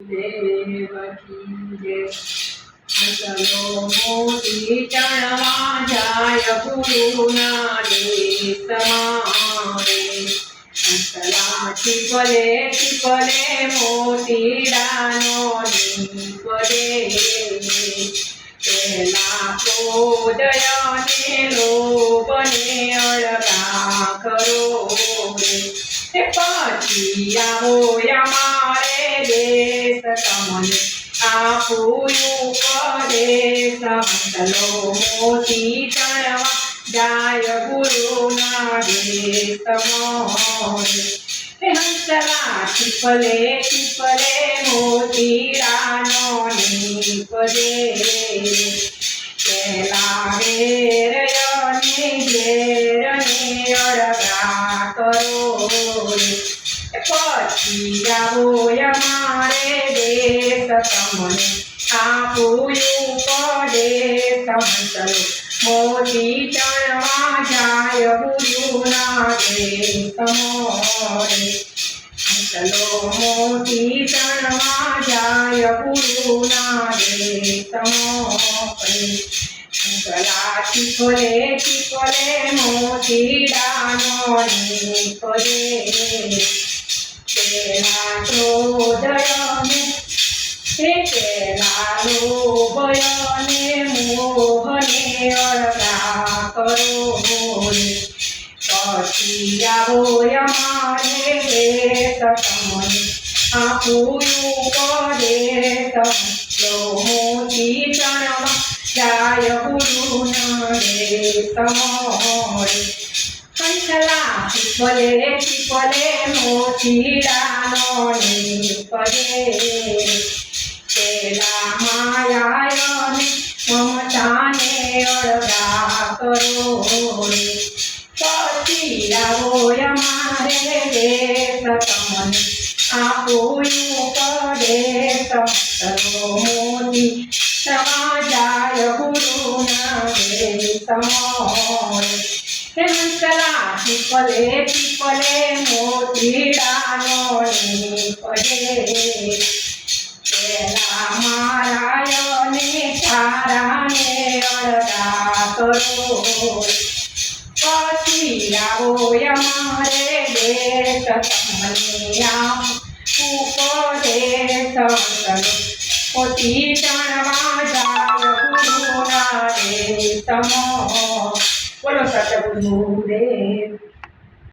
દેવકી જય। ચલો મોતી ચણવા જાય ગુરુના દેશમાં રે। હંસલા ટીપલે ટીપલે મોતીડાનો નીકળે। પહેલા ક્રોધયને લોભને અળગા કરો રે। પછી આવો અમારે દેશ તમને આપું ઉપદેશ। હંસલો મોતી ચણવા જાય ગુરુના દેશમાં રે। હંસલા ટીપલે ટીપલે મોતીડાનો નીકળે। પહેલા વેરને ઘેરને અળગા કરો રે। પછી આવો અમારે દેશ તમને આપું ઉપદેશ। હંસલો મોતી ચણવા જાય ગુરુના દેશમાં રે। હંસલો મોતી ચણવા જાય ગુરુના દેશમાં રે। હંસલા ટીપલે ટીપલે મોતીડાનો નીકળે। પેલા ક્રોધયને પેલા લોભયને મોહને અળગા કરો રે। પછી આવો અમારે દેશ તમને આપું ઉપદેશ। હંસલો મોતી ચણવા જાય ગુરુના દેશમાં રે। હંસલા ટીપલે ટીપલે મોતીડાનો નીકળે। પેલા માયાને મમતાને અળગા કરો રે। પછી આવો અમારે દેશ તમને આપું ઉપદેશ। હંસલો મોતી ચણવા જાય ગુરુના દેશમાં રે। હંસલા ટીપલે ટીપલે મોતીડાનો નીકળે। પહેલા મારાયને તારાને અળગા કરો રે। પછી આવો અમારે દેશ તમને આપું ઉપદેશ। હંસલો મોતી ચણવા જાય ગુરુના દેશમાં। બોલો સત ગુરુદેવ।